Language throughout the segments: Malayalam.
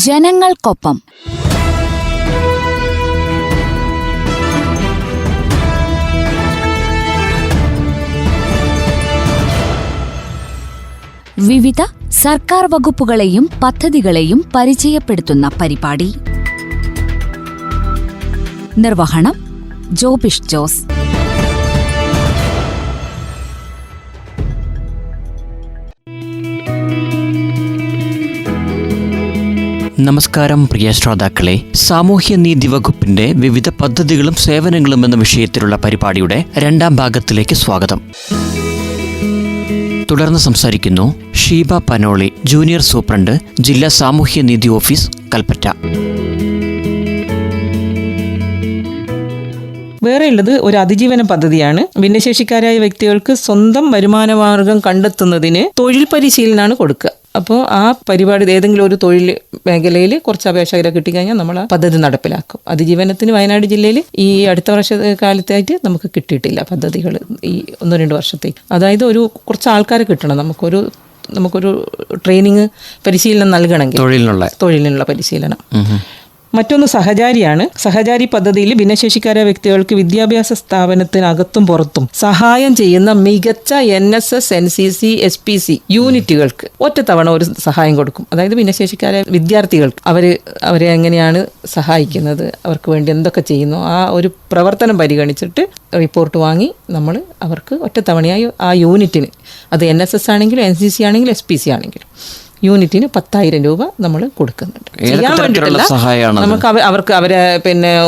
ജനങ്ങൾക്കൊപ്പം. വിവിധ സർക്കാർ വകുപ്പുകളെയും പദ്ധതികളെയും പരിചയപ്പെടുത്തുന്ന പരിപാടി. നിർവഹണം ജോബിഷ് ജോസ്. നമസ്കാരം പ്രിയ ശ്രോതാക്കളെ, സാമൂഹ്യനീതി വകുപ്പിന്റെ വിവിധ പദ്ധതികളും സേവനങ്ങളും എന്ന വിഷയത്തിലുള്ള പരിപാടിയുടെ രണ്ടാം ഭാഗത്തിലേക്ക് സ്വാഗതം. തുടർന്ന് സംസാരിക്കുന്നു ഷീബ പനോളി, ജൂനിയർ സൂപ്രണ്ട്, ജില്ലാ സാമൂഹ്യനീതി ഓഫീസ്, കൽപ്പറ്റ. വേറെയുള്ളത് ഒരു അതിജീവന പദ്ധതിയാണ്. ഭിന്നശേഷിക്കാരായ വ്യക്തികൾക്ക് സ്വന്തം വരുമാനമാർഗം കണ്ടെത്തുന്നതിന് തൊഴിൽ പരിശീലനമാണ് കൊടുക്കുക. അപ്പോൾ ആ പരിപാടി ഏതെങ്കിലും ഒരു തൊഴിൽ മേഖലയിൽ കുറച്ച് അപേക്ഷകരെ കിട്ടിക്കഴിഞ്ഞാൽ നമ്മൾ ആ പദ്ധതി നടപ്പിലാക്കും. അതിജീവനത്തിന് വയനാട് ജില്ലയിൽ ഈ അടുത്ത വർഷ കാലത്തായിട്ട് നമുക്ക് കിട്ടിയിട്ടില്ല പദ്ധതികൾ, ഈ 1-2 വർഷത്തേക്ക്. അതായത് കുറച്ച് ആൾക്കാരെ കിട്ടണം. നമുക്കൊരു ട്രെയിനിങ് പരിശീലനം നൽകണമെങ്കിൽ തൊഴിലിനുള്ള പരിശീലനം. മറ്റൊന്ന് സഹചാരിയാണ്. സഹചാരി പദ്ധതിയിൽ ഭിന്നശേഷിക്കാരായ വ്യക്തികൾക്ക് വിദ്യാഭ്യാസ സ്ഥാപനത്തിനകത്തും പുറത്തും സഹായം ചെയ്യുന്ന മികച്ച NSS, NCC, SPC യൂണിറ്റുകൾക്ക് ഒറ്റത്തവണ ഒരു സഹായം കൊടുക്കും. അതായത് ഭിന്നശേഷിക്കാരായ വിദ്യാർത്ഥികൾക്ക് അവരെ എങ്ങനെയാണ് സഹായിക്കുന്നത്, അവർക്ക് വേണ്ടി എന്തൊക്കെ ചെയ്യുന്നു, ആ ഒരു പ്രവർത്തനം പരിഗണിച്ചിട്ട് റിപ്പോർട്ട് വാങ്ങി നമ്മൾ അവർക്ക് ഒറ്റത്തവണയായി ആ യൂണിറ്റിന്, അത് NSS ആണെങ്കിലും NCC ആണെങ്കിലും SPC ആണെങ്കിലും യൂണിറ്റിന് 10,000 രൂപ നമ്മൾ കൊടുക്കുന്നുണ്ട്. ചെയ്യാൻ വേണ്ടിയിട്ടല്ല, നമുക്ക് അവർക്ക് അവരെ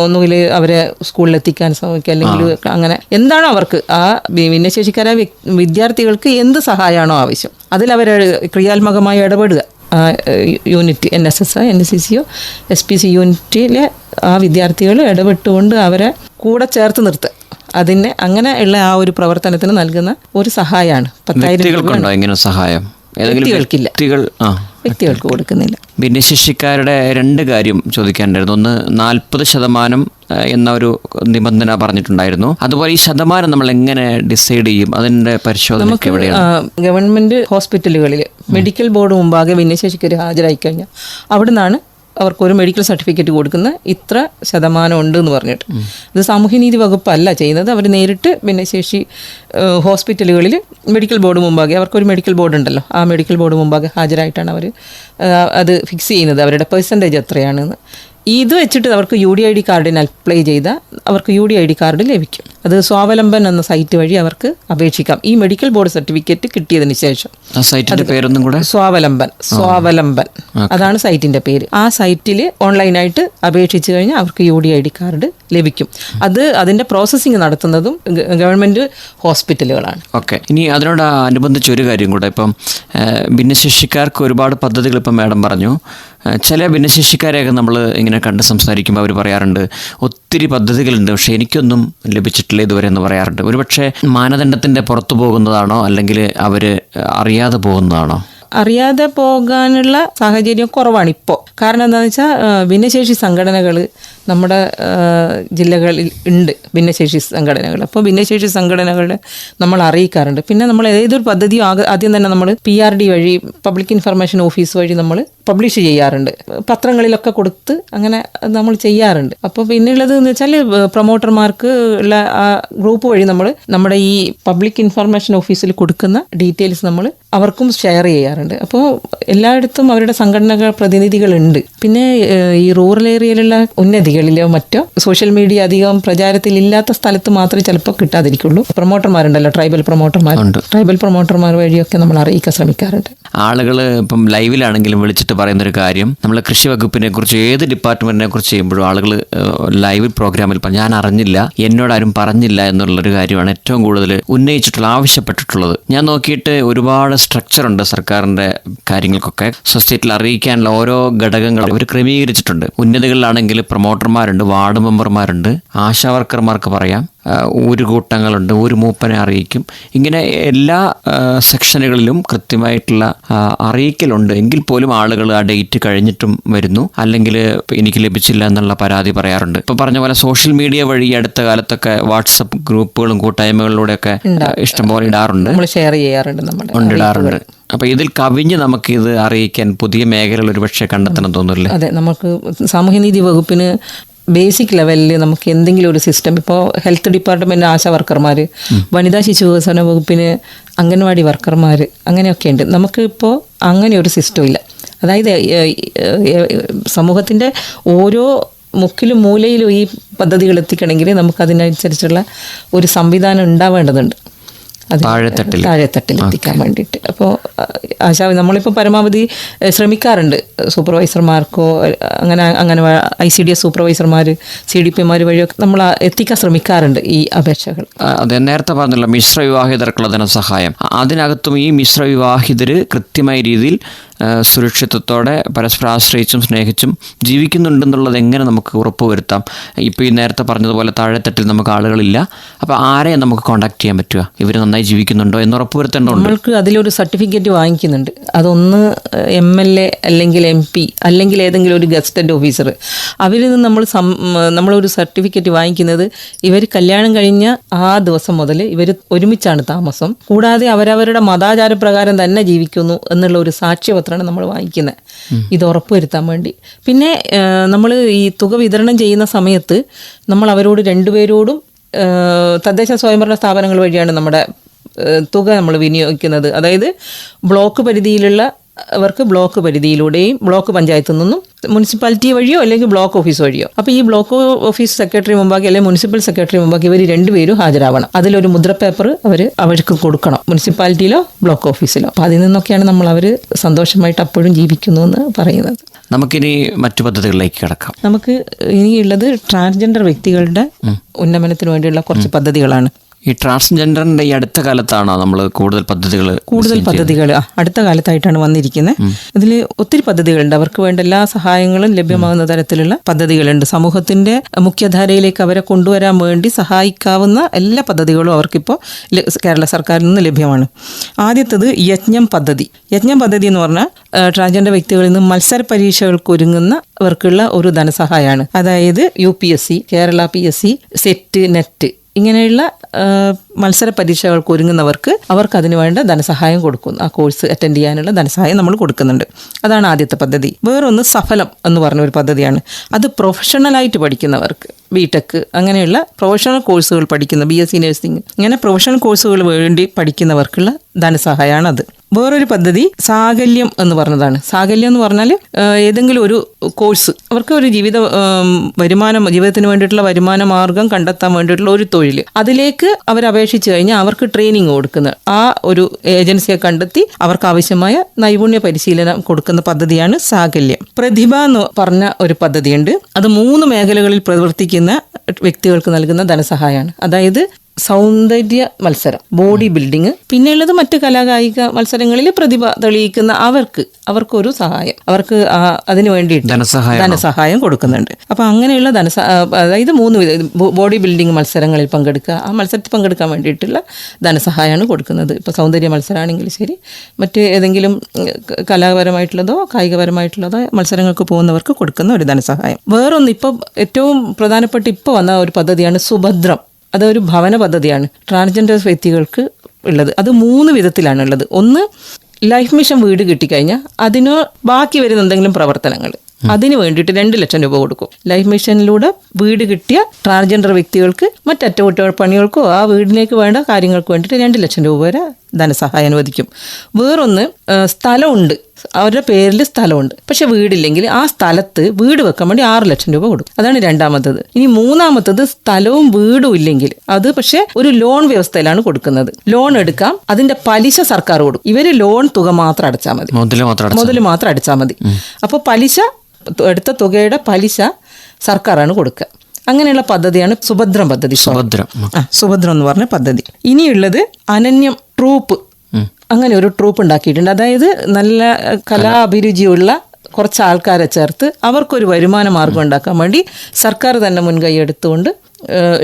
ഒന്നുകിൽ അവരെ സ്കൂളിൽ എത്തിക്കാൻ ശ്രമിക്കുക, അല്ലെങ്കിൽ അങ്ങനെ എന്താണോ അവർക്ക് ആ ഭിന്നശേഷിക്കാരായ വിദ്യാർത്ഥികൾക്ക് എന്ത് സഹായമാണോ ആവശ്യം അതിൽ അവർ ക്രിയാത്മകമായി ഇടപെടുക. യൂണിറ്റ് NSS, NCC, SPC യൂണിറ്റിലെ ആ വിദ്യാർത്ഥികൾ ഇടപെട്ടുകൊണ്ട് അവരെ കൂടെ ചേർത്ത് നിർത്തുക. അതിന് അങ്ങനെ ഉള്ള ആ ഒരു പ്രവർത്തനത്തിന് നൽകുന്ന ഒരു സഹായമാണ് 10,000 രൂപ. വ്യക്തികൾക്ക് കൊടുക്കുന്നില്ല. ഭിന്നശേഷിക്കാരുടെ 2 കാര്യം ചോദിക്കാനുണ്ടായിരുന്നു. ഒന്ന് 40% എന്ന ഒരു നിബന്ധന പറഞ്ഞിട്ടുണ്ടായിരുന്നു. അതുപോലെ ഈ ശതമാനം നമ്മൾ എങ്ങനെ ഡിസൈഡ് ചെയ്യും? അതിന്റെ പരിശോധന ഗവൺമെന്റ് ഹോസ്പിറ്റലുകളിൽ മെഡിക്കൽ ബോർഡ് മുമ്പാകെ ഭിന്നശേഷിക്കാർ ഹാജരായി കഴിഞ്ഞാൽ അവിടെ നിന്നാണ് അവർക്കൊരു മെഡിക്കൽ സർട്ടിഫിക്കറ്റ് കൊടുക്കുന്ന ഇത്ര ശതമാനം ഉണ്ട് എന്ന് പറഞ്ഞിട്ട്. ഇത് സാമൂഹ്യനീതി വകുപ്പല്ല ചെയ്യുന്നത്. അവർ നേരിട്ട് ഭിന്നശേഷി ഹോസ്പിറ്റലുകളിൽ മെഡിക്കൽ ബോർഡ് മുമ്പാകെ, അവർക്കൊരു മെഡിക്കൽ ബോർഡ് ഉണ്ടല്ലോ, ആ മെഡിക്കൽ ബോർഡ് മുമ്പാകെ ഹാജരായിട്ടാണ് അവർ അത് ഫിക്സ് ചെയ്യുന്നത്, അവരുടെ പെർസെൻറ്റേജ് എത്രയാണെന്ന്. ഇത് വെച്ചിട്ട് അവർക്ക് UDID കാർഡിന് അപ്ലൈ ചെയ്താൽ അവർക്ക് UDID കാർഡ് ലഭിക്കും. അത് സ്വാവലംബൻ എന്ന സൈറ്റ് വഴി അവർക്ക് അപേക്ഷിക്കാം. ഈ മെഡിക്കൽ ബോർഡ് സർട്ടിഫിക്കറ്റ് കിട്ടിയതിന് ശേഷം. സ്വാവലംബൻ അതാണ് സൈറ്റിന്റെ പേര്. ആ സൈറ്റിൽ ഓൺലൈനായിട്ട് അപേക്ഷിച്ച് കഴിഞ്ഞാൽ അവർക്ക് UDID കാർഡ് ലഭിക്കും. അതിന്റെ പ്രോസസ്സിങ് നടത്തുന്നതും ഗവൺമെന്റ് ഹോസ്പിറ്റലുകളാണ്. ഓക്കെ, ഇനി അതിനോട് അനുബന്ധിച്ച് ഒരു കാര്യം കൂടെ. ഇപ്പം ഭിന്നശേഷിക്കാർക്ക് ഒരുപാട് പദ്ധതികൾ ഇപ്പം മാഡം പറഞ്ഞു. ചില ഭിന്നശേഷിക്കാരെയൊക്കെ നമ്മൾ ഇങ്ങനെ കണ്ട് സംസാരിക്കുമ്പോൾ അവർ പറയാറുണ്ട് ഒത്തിരി പദ്ധതികളുണ്ട്, പക്ഷേ എനിക്കൊന്നും ലഭിച്ചിട്ടില്ല ഇതുവരെ എന്ന് പറയാറുണ്ട്. ഒരുപക്ഷെ മാനദണ്ഡത്തിൻ്റെ പുറത്തു പോകുന്നതാണോ, അല്ലെങ്കിൽ അവർ അറിയാതെ പോകുന്നതാണോ? അറിയാതെ പോകാനുള്ള സാഹചര്യം കുറവാണ് ഇപ്പോൾ. കാരണം എന്താണെന്ന് വെച്ചാൽ ഭിന്നശേഷി സംഘടനകൾ നമ്മുടെ ജില്ലകളിൽ ഉണ്ട്, ഭിന്നശേഷി സംഘടനകൾ. അപ്പോൾ ഭിന്നശേഷി സംഘടനകളെ നമ്മൾ അറിയിക്കാറുണ്ട്. പിന്നെ നമ്മൾ ഏതൊരു പദ്ധതിയും ആദ്യം തന്നെ നമ്മൾ PRD വഴി, പബ്ലിക് ഇൻഫർമേഷൻ ഓഫീസ് വഴി നമ്മൾ പബ്ലിഷ് ചെയ്യാറുണ്ട്, പത്രങ്ങളിലൊക്കെ കൊടുത്ത് അങ്ങനെ നമ്മൾ ചെയ്യാറുണ്ട്. അപ്പോൾ പിന്നെയുള്ളത് എന്ന് വെച്ചാൽ പ്രൊമോട്ടർമാർക്ക് ഉള്ള ആ ഗ്രൂപ്പ് വഴി നമ്മുടെ ഈ പബ്ലിക് ഇൻഫർമേഷൻ ഓഫീസിൽ കൊടുക്കുന്ന ഡീറ്റെയിൽസ് നമ്മൾ അവർക്കും ഷെയർ ചെയ്യാറുണ്ട്. അപ്പോൾ എല്ലായിടത്തും അവരുടെ സംഘടനകൾ പ്രതിനിധികളുണ്ട്. പിന്നെ ഈ റൂറൽ ഏരിയയിലുള്ള ഉന്നതികളിലോ മറ്റോ സോഷ്യൽ മീഡിയ അധികം പ്രചാരത്തിലില്ലാത്ത സ്ഥലത്ത് മാത്രമേ ചിലപ്പോൾ കിട്ടാതിരിക്കുള്ളൂ. പ്രൊമോട്ടർമാരുണ്ടല്ലോ, ട്രൈബൽ പ്രൊമോട്ടർമാർ വഴിയൊക്കെ നമ്മൾ അറിയിക്കാൻ ശ്രമിക്കാറുണ്ട്. ആളുകൾ ഇപ്പം ലൈവിലാണെങ്കിലും വിളിച്ചിട്ട് പറയുന്നൊരു കാര്യം, നമ്മൾ കൃഷി വകുപ്പിനെ കുറിച്ച് ഏത് ഡിപ്പാർട്ട്മെന്റിനെ കുറിച്ച് ചെയ്യുമ്പോഴും ആളുകൾ ലൈവ് പ്രോഗ്രാമിൽ ഞാൻ അറിഞ്ഞില്ല, എന്നോടാരും പറഞ്ഞില്ല എന്നുള്ളൊരു കാര്യമാണ് ഏറ്റവും കൂടുതൽ ഉന്നയിച്ചിട്ടുള്ള, ആവശ്യപ്പെട്ടിട്ടുള്ളത്. ഞാൻ നോക്കിയിട്ട് ഒരുപാട് സ്ട്രക്ചറുണ്ട് സർക്കാരിൻ്റെ കാര്യങ്ങൾക്കൊക്കെ. സൊസൈറ്റിയിൽ അറിയിക്കാനുള്ള ഓരോ ഘടകങ്ങളും അവർ ക്രമീകരിച്ചിട്ടുണ്ട്. ഉന്നതികളിലാണെങ്കിൽ പ്രൊമോട്ടർമാരുണ്ട്, വാർഡ് മെമ്പർമാരുണ്ട്, ആശാവർക്കർമാർക്ക് പറയാം, ഊരുകൂട്ടങ്ങളുണ്ട്, ഊര് മൂപ്പനെ അറിയിക്കും. ഇങ്ങനെ എല്ലാ സെക്ഷനുകളിലും കൃത്യമായിട്ടുള്ള അറിയിക്കലുണ്ട്. എങ്കിൽ പോലും ആളുകൾ ആ ഡേറ്റ് കഴിഞ്ഞിട്ടും വരുന്നു, അല്ലെങ്കിൽ എനിക്ക് ലഭിച്ചില്ല എന്നുള്ള പരാതി പറയാറുണ്ട്. ഇപ്പൊ പറഞ്ഞ പോലെ സോഷ്യൽ മീഡിയ വഴി അടുത്ത കാലത്തൊക്കെ വാട്സപ്പ് ഗ്രൂപ്പുകളും കൂട്ടായ്മകളിലൂടെയൊക്കെ ഇഷ്ടംപോലെ ഇടാറുണ്ട്, ഷെയർ ചെയ്യാറുണ്ട്, ഇടാറുണ്ട്. അപ്പോൾ ഇതിൽ കവിഞ്ഞ് നമുക്കിത് അറിയിക്കാൻ പുതിയ മേഖലകൾ ഒരുപക്ഷെ കണ്ടെത്തണം തോന്നുന്നില്ലേ? അതെ, നമുക്ക് സാമൂഹ്യനീതി വകുപ്പിന് ബേസിക് ലെവലിൽ നമുക്ക് എന്തെങ്കിലും ഒരു സിസ്റ്റം, ഇപ്പോൾ ഹെൽത്ത് ഡിപ്പാർട്ട്മെൻറ്റ് ആശാ വർക്കർമാർ, വനിതാ ശിശു വികസന വകുപ്പിന് അംഗൻവാടി വർക്കർമാർ, അങ്ങനെയൊക്കെ ഉണ്ട്. നമുക്ക് ഇപ്പോൾ അങ്ങനെ ഒരു സിസ്റ്റം ഇല്ല. അതായത് സമൂഹത്തിൻ്റെ ഓരോ മുക്കിലും മൂലയിലും ഈ പദ്ധതികൾ എത്തിക്കണമെങ്കിൽ നമുക്കതിനനുസരിച്ചുള്ള ഒരു സംവിധാനം ഉണ്ടാവേണ്ടതുണ്ട്. അത് താഴെത്തട്ടിൽ എത്തിക്കാൻ വേണ്ടിയിട്ട്. അപ്പോൾ നമ്മളിപ്പോൾ പരമാവധി ശ്രമിക്കാറുണ്ട്. സൂപ്പർവൈസർമാർക്കോ അങ്ങനെ ICDS സൂപ്പർവൈസർമാർ, CDPമാർ വഴിയൊക്കെ നമ്മൾ എത്തിക്കാൻ ശ്രമിക്കാറുണ്ട് ഈ അപേക്ഷകൾ. അതെ, നേരത്തെ പറഞ്ഞല്ലോ മിശ്ര വിവാഹിതർക്കുള്ള ധനസഹായം. അതിനകത്തും ഈ മിശ്ര വിവാഹിതർ കൃത്യമായ രീതിയിൽ സുരക്ഷിതത്തോടെ പരസ്പരം ആശ്രയിച്ചും സ്നേഹിച്ചും ജീവിക്കുന്നുണ്ടെന്നുള്ളത് എങ്ങനെ നമുക്ക് ഉറപ്പുവരുത്താം? ഇപ്പോൾ ഈ നേരത്തെ പറഞ്ഞതുപോലെ താഴെത്തട്ടിൽ നമുക്ക് ആളുകളില്ല. അപ്പോൾ ആരെ നമുക്ക് കോൺടാക്ട് ചെയ്യാൻ പറ്റുക? ഇവർ നന്നായി ജീവിക്കുന്നുണ്ടോ എന്ന് ഉറപ്പുവരുത്തേണ്ടതുണ്ട്. നമ്മൾക്ക് അതിലൊരു സർട്ടിഫിക്കറ്റ് വാങ്ങിക്കുന്നുണ്ട്. അതൊന്ന് MLA അല്ലെങ്കിൽ MP അല്ലെങ്കിൽ ഏതെങ്കിലും ഒരു ഗസ്റ്റഡ് ഓഫീസർ, അവരിൽ നിന്ന് നമ്മളൊരു സർട്ടിഫിക്കറ്റ് വാങ്ങിക്കുന്നത് ഇവർ കല്യാണം കഴിഞ്ഞ ആ ദിവസം മുതൽ ഇവർ ഒരുമിച്ചാണ് താമസം, കൂടാതെ അവരവരുടെ മതാചാരപ്രകാരം തന്നെ ജീവിക്കുന്നു എന്നുള്ള ഒരു സാക്ഷ്യപത്രം നമ്മൾ വാങ്ങിക്കുന്നത്, ഇത് ഉറപ്പുവരുത്താൻ വേണ്ടി. പിന്നെ നമ്മൾ ഈ തുക വിതരണം ചെയ്യുന്ന സമയത്ത് നമ്മൾ അവരോട് രണ്ടുപേരോടും തദ്ദേശ സ്വയംഭരണ സ്ഥാപനങ്ങൾ വഴിയാണ് നമ്മുടെ തുക നമ്മൾ വിനിയോഗിക്കുന്നത്. അതായത് ബ്ലോക്ക് പരിധിയിലുള്ള അവർക്ക് ബ്ലോക്ക് പരിധിയിലൂടെയും ബ്ലോക്ക് പഞ്ചായത്തിൽ നിന്നും മുനിസിപ്പാലിറ്റി വഴിയോ അല്ലെങ്കിൽ ബ്ലോക്ക് ഓഫീസ് വഴിയോ. അപ്പോൾ ഈ ബ്ലോക്ക് ഓഫീസ് സെക്രട്ടറി മുമ്പാകെ അല്ലെങ്കിൽ മുനിസിപ്പൽ സെക്രട്ടറി മുമ്പാകെ ഇവർ രണ്ടുപേരും ഹാജരാവണം. അതിലൊരു മുദ്രപ്പേപ്പർ അവർക്ക് കൊടുക്കണം, മുനിസിപ്പാലിറ്റിയിലോ ബ്ലോക്ക് ഓഫീസിലോ. അപ്പോൾ അതിൽ നിന്നൊക്കെയാണ് നമ്മൾ അവർ സന്തോഷമായിട്ട് അപ്പോഴും ജീവിക്കുന്നു എന്ന് പറയുന്നത്. നമുക്കിനി മറ്റു പദ്ധതികളിലേക്ക് കിടക്കാം. നമുക്ക് ഇനിയുള്ളത് ട്രാൻസ്ജെൻഡർ വ്യക്തികളുടെ ഉന്നമനത്തിന് വേണ്ടിയുള്ള കുറച്ച് പദ്ധതികളാണ്. ഈ ട്രാൻസ്ജെൻഡറിന്റെ ഈ അടുത്ത കാലത്താണോ നമ്മൾ കൂടുതൽ പദ്ധതികൾ അടുത്ത കാലത്തായിട്ടാണ് വന്നിരിക്കുന്നത്. ഇതിൽ ഒത്തിരി പദ്ധതികളുണ്ട്. അവർക്ക് വേണ്ട എല്ലാ സഹായങ്ങളും ലഭ്യമാകുന്ന തരത്തിലുള്ള പദ്ധതികളുണ്ട്. സമൂഹത്തിന്റെ മുഖ്യധാരയിലേക്ക് അവരെ കൊണ്ടുവരാൻ വേണ്ടി സഹായിക്കാവുന്ന എല്ലാ പദ്ധതികളും അവർക്കിപ്പോൾ കേരള സർക്കാരിൽ നിന്ന് ലഭ്യമാണ്. ആദ്യത്തേത് യജ്ഞം പദ്ധതി. യജ്ഞം പദ്ധതി എന്ന് പറഞ്ഞാൽ ട്രാൻസ്ജെൻഡർ വ്യക്തികളിൽ നിന്ന് മത്സര പരീക്ഷകൾക്ക് ഒരുങ്ങുന്നവർക്കുള്ള ഒരു ധനസഹായമാണ്. അതായത് UPSC, Kerala PSC, set, net ഇങ്ങനെയുള്ള മത്സര പരീക്ഷകൾക്ക് ഒരുങ്ങുന്നവർക്ക് അവർക്ക് അതിന് വേണ്ട ധനസഹായം കൊടുക്കുന്നു. ആ കോഴ്സ് അറ്റൻഡ് ചെയ്യാനുള്ള ധനസഹായം നമ്മൾ കൊടുക്കുന്നുണ്ട്. അതാണ് ആദ്യത്തെ പദ്ധതി. വേറൊന്ന് സഫലം എന്ന് പറഞ്ഞ ഒരു പദ്ധതിയാണ്. അത് പ്രൊഫഷണലായിട്ട് പഠിക്കുന്നവർക്ക്, BTech അങ്ങനെയുള്ള പ്രൊഫഷണൽ കോഴ്സുകൾ പഠിക്കുന്ന BSc നഴ്സിംഗ് ഇങ്ങനെ പ്രൊഫഷണൽ കോഴ്സുകൾ വേണ്ടി പഠിക്കുന്നവർക്കുള്ള ധനസഹായമാണത്. വേറൊരു പദ്ധതി സാകല്യം എന്ന് പറഞ്ഞതാണ്. സാകല്യം എന്ന് പറഞ്ഞാൽ ഏതെങ്കിലും ഒരു കോഴ്സ് അവർക്ക് ഒരു ജീവിതത്തിന് വേണ്ടിയിട്ടുള്ള വരുമാന മാർഗം കണ്ടെത്താൻ വേണ്ടിയിട്ടുള്ള ഒരു തൊഴിൽ, അതിലേക്ക് അവർ അപേക്ഷിച്ച് കഴിഞ്ഞാൽ അവർക്ക് ട്രെയിനിങ് കൊടുക്കുന്ന ആ ഒരു ഏജൻസിയെ കണ്ടെത്തി അവർക്ക് ആവശ്യമായ നൈപുണ്യ പരിശീലനം കൊടുക്കുന്ന പദ്ധതിയാണ് സാകല്യം. പ്രതിഭ എന്ന് പറഞ്ഞ ഒരു പദ്ധതിയുണ്ട്. അത് 3 മേഖലകളിൽ പ്രവർത്തിക്കുന്ന വ്യക്തികൾക്ക് നൽകുന്ന ധനസഹായമാണ്. അതായത് സൗന്ദര്യ മത്സരം, ബോഡി ബിൽഡിങ്, പിന്നെയുള്ളത് മറ്റ് കലാകായിക മത്സരങ്ങളിൽ പ്രതിഭ തെളിയിക്കുന്ന അവർക്കൊരു സഹായം, അവർക്ക് അതിനു വേണ്ടിയിട്ട് ധനസഹായം കൊടുക്കുന്നുണ്ട്. അപ്പോൾ അങ്ങനെയുള്ള അതായത് 3 ബോഡി ബിൽഡിംഗ് മത്സരങ്ങളിൽ പങ്കെടുക്കുക, ആ മത്സരത്തിൽ പങ്കെടുക്കാൻ വേണ്ടിയിട്ടുള്ള ധനസഹായമാണ് കൊടുക്കുന്നത്. ഇപ്പോൾ സൗന്ദര്യ മത്സരമാണെങ്കിൽ ശരി, മറ്റ് ഏതെങ്കിലും കലാപരമായിട്ടുള്ളതോ കായികപരമായിട്ടുള്ളതോ മത്സരങ്ങൾക്ക് പോകുന്നവർക്ക് കൊടുക്കുന്ന ഒരു ധനസഹായം. വേറൊന്ന് ഇപ്പോൾ ഏറ്റവും പ്രധാനപ്പെട്ട ഇപ്പോൾ വന്ന ഒരു പദ്ധതിയാണ് സുഭദ്രം. അതൊരു ഭവന പദ്ധതിയാണ് ട്രാൻസ്ജെൻഡർ വ്യക്തികൾക്ക് ഉള്ളത്. അത് 3 വിധത്തിലാണുള്ളത്. ഒന്ന്, ലൈഫ് മിഷൻ വീട് കിട്ടിക്കഴിഞ്ഞാൽ അതിന് ബാക്കി വരുന്ന എന്തെങ്കിലും പ്രവർത്തനങ്ങൾ, അതിന് വേണ്ടിയിട്ട് 2 ലക്ഷം രൂപ കൊടുക്കും. ലൈഫ് മിഷനിലൂടെ വീട് കിട്ടിയ ട്രാൻസ്ജെൻഡർ വ്യക്തികൾക്ക് മറ്ററ്റകുറ്റപ്പണികൾക്കോ ആ വീടിലേക്ക് വേണ്ട കാര്യങ്ങൾക്ക് വേണ്ടിയിട്ട് 2 ലക്ഷം രൂപ വരെ ധനസഹായം അനുവദിക്കും. വേറൊന്ന്, സ്ഥലമുണ്ട്, അവരുടെ പേരിൽ സ്ഥലമുണ്ട്, പക്ഷെ വീടില്ലെങ്കിൽ ആ സ്ഥലത്ത് വീട് വെക്കാൻ വേണ്ടി 6 ലക്ഷം രൂപ കൊടുക്കും. അതാണ് രണ്ടാമത്തത്. ഇനി മൂന്നാമത്തത്, സ്ഥലവും വീടും ഇല്ലെങ്കിൽ അത് പക്ഷെ ഒരു ലോൺ വ്യവസ്ഥയിലാണ് കൊടുക്കുന്നത്. ലോൺ എടുക്കാം, അതിന്റെ പലിശ സർക്കാർ കൊടുക്കും. ഇവര് ലോൺ തുക മാത്രം അടച്ചാൽ മതി, മുതൽ മാത്രം അടച്ചാൽ മതി. അപ്പോൾ പലിശ, എടുത്ത തുകയുടെ പലിശ സർക്കാരാണ് കൊടുക്കുക. അങ്ങനെയുള്ള പദ്ധതിയാണ് സുഭദ്രം പദ്ധതി. സുഭദ്രം എന്ന് പറഞ്ഞ പദ്ധതി. ഇനിയുള്ളത് അനന്യം ട്രൂപ്പ്. അങ്ങനെ ഒരു ട്രൂപ്പ് ഉണ്ടാക്കിയിട്ടുണ്ട്. അതായത് നല്ല കലാഭിരുചിയുള്ള കുറച്ച് ആൾക്കാരെ ചേർത്ത് അവർക്കൊരു വരുമാന മാർഗം ഉണ്ടാക്കാൻ വേണ്ടി സർക്കാർ തന്നെ മുൻകൈ എടുത്തുകൊണ്ട്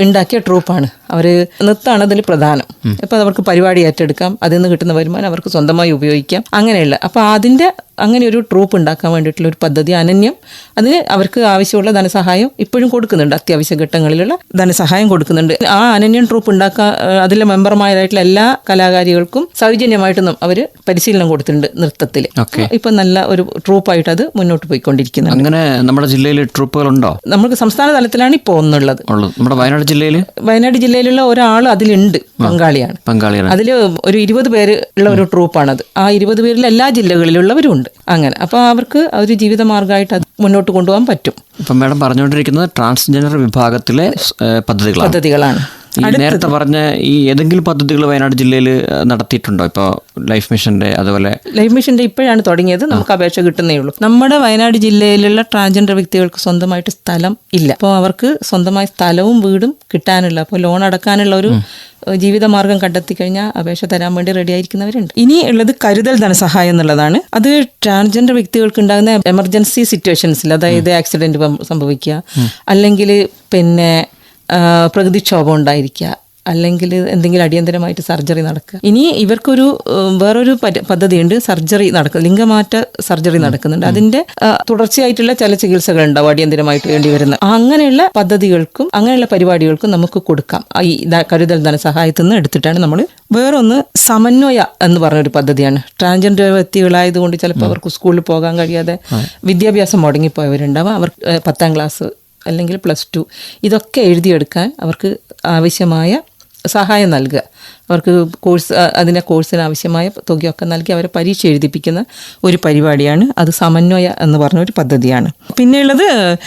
ഉണ്ടാക്കിയ ട്രൂപ്പാണ്. അവർ നൃത്തമാണ് അതിൽ പ്രധാനം. അപ്പോൾ അവർക്ക് പരിപാടി ഏറ്റെടുക്കാം, അതിൽ നിന്ന് കിട്ടുന്ന വരുമാനം അവർക്ക് സ്വന്തമായി ഉപയോഗിക്കാം, അങ്ങനെയുള്ള. അപ്പോൾ അതിൻ്റെ അങ്ങനെ ഒരു ട്രൂപ്പ് ഉണ്ടാക്കാൻ വേണ്ടിയിട്ടുള്ള ഒരു പദ്ധതി അനന്യം. അതിന് അവർക്ക് ആവശ്യമുള്ള ധനസഹായം ഇപ്പോഴും കൊടുക്കുന്നുണ്ട്, അത്യാവശ്യ ഘട്ടങ്ങളിലുള്ള ധനസഹായം കൊടുക്കുന്നുണ്ട്. ആ അനന്യം ട്രൂപ്പ് ഉണ്ടാക്കാൻ അതിലെ മെമ്പർമാരായിട്ടുള്ള എല്ലാ കലാകാരികൾക്കും സൗജന്യമായിട്ട് അവർ പരിശീലനം കൊടുത്തിട്ടുണ്ട് നൃത്തത്തിൽ. ഇപ്പൊ നല്ല ഒരു ട്രൂപ്പായിട്ട് അത് മുന്നോട്ട് പോയിക്കൊണ്ടിരിക്കുന്നത്. അങ്ങനെ നമ്മുടെ ജില്ലയിൽ ട്രൂപ്പുകളുണ്ടോ? നമുക്ക് സംസ്ഥാന തലത്തിലാണ് ഇപ്പോൾ ഒന്നുള്ളത്. നമ്മുടെ വയനാട് ജില്ലയിലുള്ള ഒരാൾ അതിലുണ്ട്, പങ്കാളിയാണ്. അതിൽ ഒരു 20 പേര് ഉള്ള ഒരു ട്രൂപ്പാണത്. ആ 20 പേരിൽ എല്ലാ ജില്ലകളിലുള്ളവരും ഉണ്ട്. അങ്ങനെ അപ്പോൾ അവർക്ക് ഒരു ജീവിതമാർഗമായിട്ട് അത് മുന്നോട്ട് കൊണ്ടുപോകാൻ പറ്റും. ഇപ്പം മാഡം പറഞ്ഞുകൊണ്ടിരിക്കുന്നത് ട്രാൻസ്ജെൻഡർ വിഭാഗത്തിലെ പദ്ധതികളാണ്. നേരത്തെ പറഞ്ഞ ഈ ഏതെങ്കിലും പദ്ധതികൾ വയനാട് ജില്ലയിൽ നടത്തിയിട്ടുണ്ടോ? ഇപ്പോൾ ലൈഫ് മിഷന്റെ, അതുപോലെ ലൈഫ് മിഷന്റെ ഇപ്പോഴാണ് തുടങ്ങിയത്, നമുക്ക് അപേക്ഷ കിട്ടുന്നേ ഉള്ളൂ. നമ്മുടെ വയനാട് ജില്ലയിലുള്ള ട്രാൻസ്ജെൻഡർ വ്യക്തികൾക്ക് സ്വന്തമായിട്ട് സ്ഥലം ഇല്ല. അപ്പോൾ അവർക്ക് സ്വന്തമായി സ്ഥലവും വീടും കിട്ടാനുള്ള, അപ്പോൾ ലോൺ അടക്കാനുള്ള ഒരു ജീവിതമാർഗം കണ്ടെത്തി കഴിഞ്ഞാൽ അപേക്ഷ തരാൻ വേണ്ടി റെഡി ആയിരിക്കുന്നവരുണ്ട്. ഇനി ഉള്ളത് കരുതൽ ധനസഹായം എന്നുള്ളതാണ്. അത് ട്രാൻസ്ജെൻഡർ വ്യക്തികൾക്ക് ഉണ്ടാകുന്ന എമർജൻസി സിറ്റുവേഷൻസിൽ, അതായത് ആക്സിഡന്റ് സംഭവിക്കുക, അല്ലെങ്കിൽ പിന്നെ പ്രകൃതിക്ഷോഭം ഉണ്ടായിരിക്കുക, അല്ലെങ്കിൽ എന്തെങ്കിലും അടിയന്തരമായിട്ട് സർജറി നടക്കുക. ഇനി ഇവർക്കൊരു വേറൊരു പദ്ധതിയുണ്ട്, സർജറി നടക്കുന്നത്, ലിംഗമാറ്റ സർജറി നടക്കുന്നുണ്ട്. അതിന്റെ തുടർച്ചയായിട്ടുള്ള ചില ചികിത്സകൾ ഉണ്ടാവും അടിയന്തരമായിട്ട് വേണ്ടി വരുന്ന. അങ്ങനെയുള്ള പദ്ധതികൾക്കും അങ്ങനെയുള്ള പരിപാടികൾക്കും നമുക്ക് കൊടുക്കാം. ഈ കരുതൽ ധനസഹായത്തിൽ നിന്ന് എടുത്തിട്ടാണ് നമ്മൾ. വേറൊന്ന് സമന്വയ എന്ന് പറഞ്ഞൊരു പദ്ധതിയാണ്. ട്രാൻസ്ജെൻഡർ വ്യക്തികളായതുകൊണ്ട് ചിലപ്പോൾ അവർക്ക് സ്കൂളിൽ പോകാൻ കഴിയാതെ വിദ്യാഭ്യാസം മുടങ്ങിപ്പോയവരുണ്ടാവും. അവർ 10ാം ക്ലാസ് അല്ലെങ്കിൽ +2 ഇതൊക്കെ എഴുതിയെടുക്കാൻ അവർക്ക് ആവശ്യമായ സഹായം നൽകുക. അവർക്ക് കോഴ്സിന് ആവശ്യമായ തുകയൊക്കെ നൽകി അവരെ പരീക്ഷ എഴുതിപ്പിക്കുന്ന ഒരു പരിപാടിയാണ്. അത് സമന്വയ എന്ന് പറഞ്ഞ ഒരു പദ്ധതിയാണ്. പിന്നെയുള്ളത്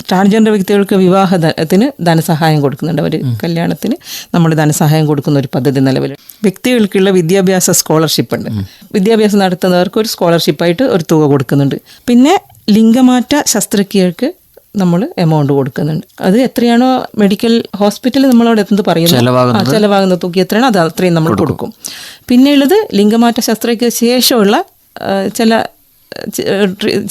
ട്രാൻസ്ജെൻഡർ വ്യക്തികൾക്ക് വിവാഹത്തിന് ധനസഹായം കൊടുക്കുന്നുണ്ട്. അവർ കല്യാണത്തിന് നമ്മൾ ധനസഹായം കൊടുക്കുന്ന ഒരു പദ്ധതി നിലവിൽ. വ്യക്തികൾക്കുള്ള വിദ്യാഭ്യാസ സ്കോളർഷിപ്പ് ഉണ്ട്. വിദ്യാഭ്യാസം നടത്തുന്നവർക്ക് ഒരു സ്കോളർഷിപ്പായിട്ട് ഒരു തുക കൊടുക്കുന്നുണ്ട്. പിന്നെ ലിംഗമാറ്റ ശസ്ത്രക്രിയക്ക് നമ്മൾ എമൗണ്ട് കൊടുക്കുന്നുണ്ട്. അത് എത്രയാണോ മെഡിക്കൽ ഹോസ്പിറ്റലിൽ നമ്മളോട് എന്ത് പറയുന്നു ചിലവാകുന്ന തുക എത്രയാണോ അത് അത്രയും നമ്മൾ കൊടുക്കും. പിന്നെയുള്ളത് ലിംഗമാറ്റ ശസ്ത്രക്രിയക്ക് ശേഷമുള്ള ചില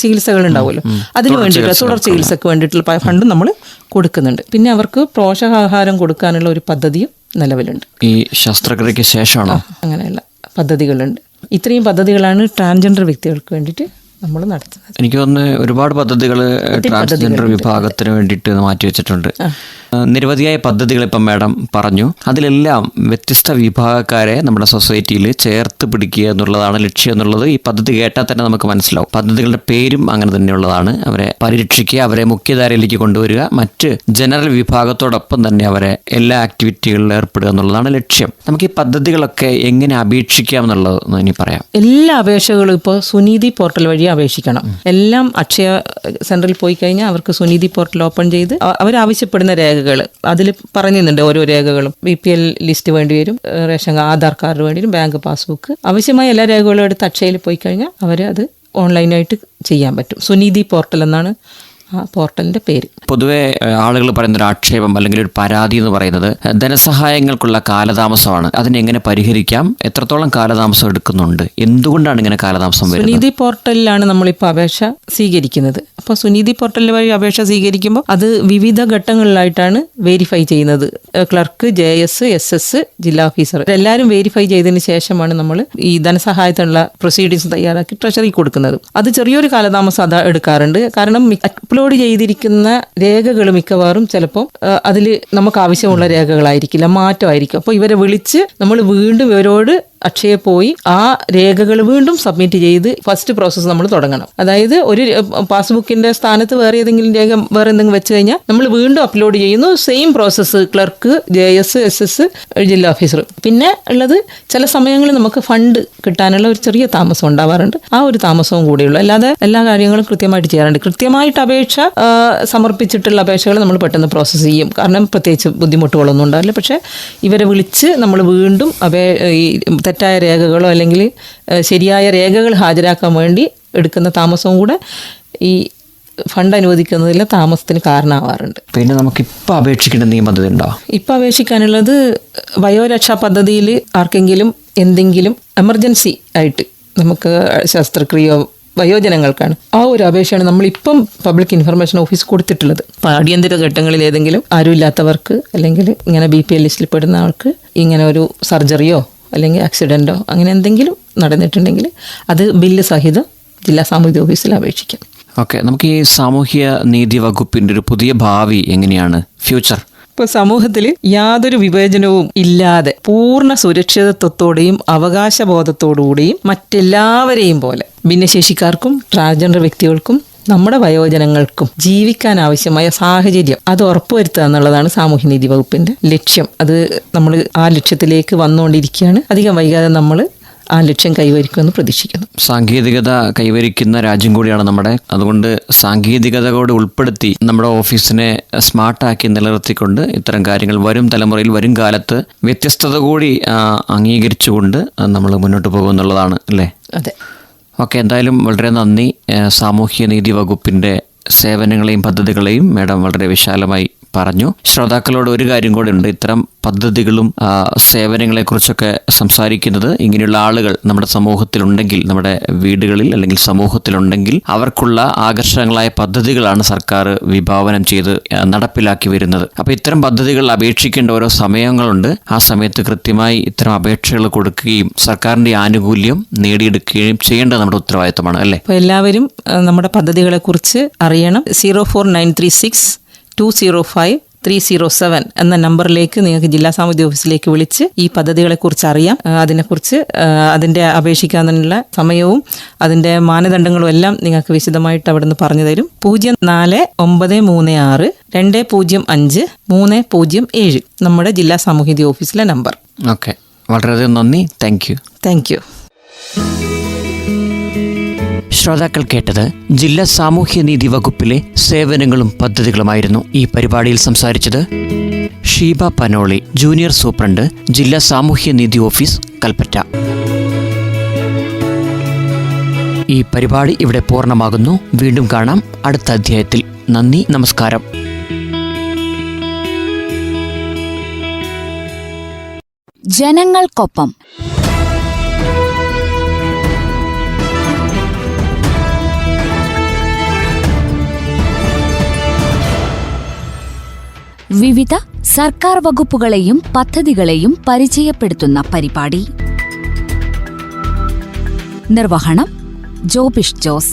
ചികിത്സകൾ ഉണ്ടാവുമല്ലോ, അതിന് വേണ്ടിയിട്ട് തുടർ ചികിത്സക്ക് വേണ്ടിയിട്ടുള്ള ഫണ്ട് നമ്മൾ കൊടുക്കുന്നുണ്ട്. പിന്നെ അവർക്ക് പോഷകാഹാരം കൊടുക്കാനുള്ള ഒരു പദ്ധതിയും നിലവിലുണ്ട്. ഈ ശസ്ത്രക്രിയക്ക് ശേഷമാണോ? അങ്ങനെയുള്ള പദ്ധതികളുണ്ട്. ഇത്രയും പദ്ധതികളാണ് ട്രാൻസ്ജെൻഡർ വ്യക്തികൾക്ക് വേണ്ടിയിട്ട് നമ്മൾ നടത്തുന്നത്. എനിക്ക് തോന്നുന്നു ഒരുപാട് പദ്ധതികൾ ട്രാൻസ്ജെൻഡർ വിഭാഗത്തിന് വേണ്ടിയിട്ട് മാറ്റിവെച്ചിട്ടുണ്ട്. നിരവധിയായ പദ്ധതികൾ ഇപ്പം മാഡം പറഞ്ഞു. അതിലെല്ലാം വ്യത്യസ്ത വിഭാഗക്കാരെ നമ്മുടെ സൊസൈറ്റിയിൽ ചേർത്ത് പിടിക്കുക എന്നുള്ളതാണ് ലക്ഷ്യം എന്നുള്ളത് ഈ പദ്ധതി കേട്ടാൽ തന്നെ നമുക്ക് മനസ്സിലാവും. പദ്ധതികളുടെ പേരും അങ്ങനെ തന്നെയുള്ളതാണ്. അവരെ പരിരക്ഷിക്കുക, അവരെ മുഖ്യധാരയിലേക്ക് കൊണ്ടുവരിക, മറ്റ് ജനറൽ വിഭാഗത്തോടൊപ്പം തന്നെ അവരെ എല്ലാ ആക്ടിവിറ്റികളിൽ ഏർപ്പെടുക എന്നുള്ളതാണ് ലക്ഷ്യം. നമുക്ക് ഈ പദ്ധതികളൊക്കെ എങ്ങനെ അപേക്ഷിക്കാം എന്നുള്ളത് ഇനി പറയാം. എല്ലാ അപേക്ഷകളും ഇപ്പോൾ സുനീതി പോർട്ടൽ വഴി അപേക്ഷിക്കണം. എല്ലാം അക്ഷയ സെന്ററിൽ പോയി കഴിഞ്ഞാൽ അവർക്ക് സുനീതി പോർട്ടൽ ഓപ്പൺ ചെയ്ത് അവരാവശ്യപ്പെടുന്ന രേഖകൾ അതിൽ പറയുന്നുണ്ട്. ഓരോ രേഖകളും BPL ലിസ്റ്റ് വേണ്ടി വരും, റേഷൻ ആധാർ കാർഡ് വേണ്ടി വരും, ബാങ്ക് പാസ്ബുക്ക്, ആവശ്യമായ എല്ലാ രേഖകളും എടുത്ത് അക്ഷയയിൽ പോയി കഴിഞ്ഞാൽ അവർ അത് ഓൺലൈനായിട്ട് ചെയ്യാൻ പറ്റും. സുനീതി പോർട്ടൽ എന്നാണ് ആ പോർട്ടലിന്റെ പേര്. പൊതുവെ ആളുകൾ പറയുന്ന ഒരു ആക്ഷേപം അല്ലെങ്കിൽ ഒരു പരാതി എന്ന് പറയുന്നത് ധനസഹായങ്ങൾക്കുള്ള കാലതാമസമാണ്. അതിനെങ്ങനെ പരിഹരിക്കാം? എത്രത്തോളം കാലതാമസം എടുക്കുന്നുണ്ട്? എന്തുകൊണ്ടാണ് ഇങ്ങനെ കാലതാമസം വരുന്നത്? സുനീതി പോർട്ടലിലാണ് നമ്മളിപ്പോൾ അപേക്ഷ സ്വീകരിക്കുന്നത്. അപ്പോൾ സുനീതി പോർട്ടൽ വഴി അപേക്ഷ സ്വീകരിക്കുമ്പോൾ അത് വിവിധ ഘട്ടങ്ങളിലായിട്ടാണ് വെരിഫൈ ചെയ്യുന്നത്. ക്ലർക്ക്, JS, SS, ജില്ലാ ഓഫീസർ എല്ലാവരും വെരിഫൈ ചെയ്തതിന് ശേഷമാണ് നമ്മൾ ഈ ധനസഹായത്തിനുള്ള പ്രൊസീഡിങ്സ് തയ്യാറാക്കി ട്രഷറി കൊടുക്കുന്നത്. അത് ചെറിയൊരു കാലതാമസം അത് എടുക്കാറുണ്ട്. കാരണം അപ്ലോഡ് ചെയ്തിരിക്കുന്ന രേഖകൾ മിക്കവാറും ചിലപ്പോൾ അതിൽ നമുക്ക് ആവശ്യമുള്ള രേഖകളായിരിക്കില്ല, മാറ്റമായിരിക്കും. അപ്പോൾ ഇവരെ വിളിച്ച് നമ്മൾ വീണ്ടും ഇവരോട് അക്ഷയ പോയി ആ രേഖകൾ വീണ്ടും സബ്മിറ്റ് ചെയ്ത് ഫസ്റ്റ് പ്രോസസ്സ് നമ്മൾ തുടങ്ങണം. അതായത് ഒരു പാസ്ബുക്കിന്റെ സ്ഥാനത്ത് വേറെ ഏതെങ്കിലും രേഖ വേറെ എന്തെങ്കിലും വെച്ച് കഴിഞ്ഞാൽ നമ്മൾ വീണ്ടും അപ്ലോഡ് ചെയ്യുന്നു. Same process clerk, JS, SS, ജില്ലാ ഓഫീസർ. പിന്നെ ഉള്ളത് ചില സമയങ്ങളിൽ നമുക്ക് ഫണ്ട് കിട്ടാനുള്ള ഒരു ചെറിയ താമസം ഉണ്ടാവാറുണ്ട്. ആ ഒരു താമസവും കൂടിയുള്ളൂ. അല്ലാതെ എല്ലാ കാര്യങ്ങളും കൃത്യമായിട്ട് ചെയ്യാറുണ്ട്. കൃത്യമായിട്ട് അപേക്ഷ സമർപ്പിച്ചിട്ടുള്ള അപേക്ഷകൾ നമ്മൾ പെട്ടെന്ന് പ്രോസസ്സ് ചെയ്യും. കാരണം പ്രത്യേകിച്ച് ബുദ്ധിമുട്ടുകളൊന്നും ഉണ്ടാവില്ല. പക്ഷേ ഇവരെ വിളിച്ച് നമ്മൾ വീണ്ടും തെറ്റായ രേഖകളോ അല്ലെങ്കിൽ ശരിയായ രേഖകൾ ഹാജരാക്കാൻ വേണ്ടി എടുക്കുന്ന താമസവും കൂടെ ഈ ഫണ്ട് അനുവദിക്കുന്നതിൽ താമസത്തിന് കാരണമാവാറുണ്ട്. പിന്നെ നമുക്ക് ഇപ്പം അപേക്ഷിക്കേണ്ട നിയമപദ്ധതി ഉണ്ടോ? ഇപ്പം അപേക്ഷിക്കാനുള്ളത് വയോരക്ഷാ പദ്ധതിയിൽ ആർക്കെങ്കിലും എന്തെങ്കിലും എമർജൻസി ആയിട്ട് നമുക്ക് ശസ്ത്രക്രിയയോ വയോജനങ്ങൾക്കാണ് ആ ഒരു അപേക്ഷയാണ് നമ്മളിപ്പം പബ്ലിക് ഇൻഫർമേഷൻ ഓഫീസ് കൊടുത്തിട്ടുള്ളത്. അടിയന്തര ഘട്ടങ്ങളിൽ ഏതെങ്കിലും ആരുമില്ലാത്തവർക്ക് അല്ലെങ്കിൽ ഇങ്ങനെ BPL ലിസ്റ്റിൽ പെടുന്ന ആൾക്ക് ഇങ്ങനെ ഒരു സർജറിയോ അല്ലെങ്കിൽ ആക്സിഡൻറ്റോ അങ്ങനെ എന്തെങ്കിലും നടന്നിട്ടുണ്ടെങ്കിൽ അത് ബില്ല് സഹിതം ജില്ലാ സാമൂഹിക ഓഫീസിൽ അപേക്ഷിക്കാം. ഓക്കെ, നമുക്ക് ഈ സാമൂഹ്യ നീതി വകുപ്പിൻ്റെ ഒരു പുതിയ ഭാവി എങ്ങനെയാണ്, ഫ്യൂച്ചർ? ഇപ്പോൾ സമൂഹത്തിൽ യാതൊരു വിവേചനവും ഇല്ലാതെ പൂർണ്ണ സുരക്ഷിതത്വത്തോടെയും അവകാശബോധത്തോടുകൂടിയും മറ്റെല്ലാവരെയും പോലെ ഭിന്നശേഷിക്കാർക്കും ട്രാൻസ്ജെൻഡർ വ്യക്തികൾക്കും നമ്മുടെ വയോജനങ്ങൾക്കും ജീവിക്കാൻ ആവശ്യമായ സാഹചര്യം അത് ഉറപ്പുവരുത്തുക എന്നുള്ളതാണ് സാമൂഹ്യനീതി വകുപ്പിന്റെ ലക്ഷ്യം. അത് നമ്മൾ ആ ലക്ഷ്യത്തിലേക്ക് വന്നുകൊണ്ടിരിക്കുകയാണ്. അധികം വൈകാതെ നമ്മൾ ആ ലക്ഷ്യം കൈവരിക്കുമെന്ന് പ്രതീക്ഷിക്കുന്നു. സാങ്കേതികത കൈവരിക്കുന്ന രാജ്യം കൂടിയാണ് നമ്മുടെ. അതുകൊണ്ട് സാങ്കേതികത കൂടി ഉൾപ്പെടുത്തി നമ്മുടെ ഓഫീസിനെ സ്മാർട്ടാക്കി നിലനിർത്തിക്കൊണ്ട് ഇത്തരം കാര്യങ്ങൾ വരും തലമുറയിൽ വരും കാലത്ത് വ്യത്യസ്തത കൂടി അംഗീകരിച്ചുകൊണ്ട് നമ്മൾ മുന്നോട്ട് പോകുമെന്നുള്ളതാണ് അല്ലേ? അതെ. ഓക്കെ, എന്തായാലും വളരെ നന്ദി. സാമൂഹ്യനീതി വകുപ്പിൻ്റെ സേവനങ്ങളെയും പദ്ധതികളെയും മാഡം വളരെ വിശാലമായി പറഞ്ഞു. ശ്രോതാക്കളോട് ഒരു കാര്യം കൂടെ ഉണ്ട്. ഇത്തരം പദ്ധതികളും സേവനങ്ങളെക്കുറിച്ചൊക്കെ സംസാരിക്കുന്നത് ഇങ്ങനെയുള്ള ആളുകൾ നമ്മുടെ സമൂഹത്തിലുണ്ടെങ്കിൽ, നമ്മുടെ വീടുകളിൽ അല്ലെങ്കിൽ സമൂഹത്തിലുണ്ടെങ്കിൽ അവർക്കുള്ള ആകർഷകങ്ങളായ പദ്ധതികളാണ് സർക്കാർ വിഭാവനം ചെയ്ത് നടപ്പിലാക്കി വരുന്നത്. അപ്പോൾ ഇത്തരം പദ്ധതികൾ അപേക്ഷിക്കേണ്ട ഓരോ സമയങ്ങളുണ്ട്. ആ സമയത്ത് കൃത്യമായി ഇത്തരം അപേക്ഷകൾ കൊടുക്കുകയും സർക്കാരിൻ്റെ ആനുകൂല്യം നേടിയെടുക്കുകയും ചെയ്യേണ്ടത് നമ്മുടെ ഉത്തരവാദിത്തമാണ് അല്ലേ? അപ്പോൾ എല്ലാവരും നമ്മുടെ പദ്ധതികളെക്കുറിച്ച് അറിയണം. 04936 205-307 എന്ന നമ്പറിലേക്ക് നിങ്ങൾക്ക് ജില്ലാ സാമൂഹ്യ ഓഫീസിലേക്ക് വിളിച്ച് ഈ പദ്ധതികളെക്കുറിച്ച് അറിയാം. അതിനെക്കുറിച്ച് അതിൻ്റെ അപേക്ഷിക്കാനുള്ള സമയവും അതിൻ്റെ മാനദണ്ഡങ്ങളും എല്ലാം നിങ്ങൾക്ക് വിശദമായിട്ട് അവിടെ നിന്ന് പറഞ്ഞു തരും. 04936-205-307 നമ്മുടെ ജില്ലാ സാമൂഹ്യ ഓഫീസിലെ നമ്പർ. ഓക്കെ, വളരെയധികം നന്ദി. Thank you. ശ്രോതാക്കൾ കേട്ടത് ജില്ലാ സാമൂഹ്യനീതി വകുപ്പിലെ സേവനങ്ങളും പദ്ധതികളുമായിരുന്നു. ഈ പരിപാടിയിൽ സംസാരിച്ചത് ഷീബ പനോളി, ജൂനിയർ സൂപ്രണ്ട്, ജില്ലാ സാമൂഹ്യനീതി ഓഫീസ്, കൽപ്പറ്റ. ഈ പരിപാടി ഇവിടെ പൂർണ്ണമാകുന്നു. വീണ്ടും കാണാം അടുത്ത അധ്യായത്തിൽ. നന്ദി, നമസ്കാരം. ജനങ്ങൾക്കൊപ്പം വിവിധ സർക്കാർ വകുപ്പുകളെയും പദ്ധതികളെയും പരിചയപ്പെടുത്തുന്ന പരിപാടി. നിർവഹണം ജോബിഷ് ജോസ്.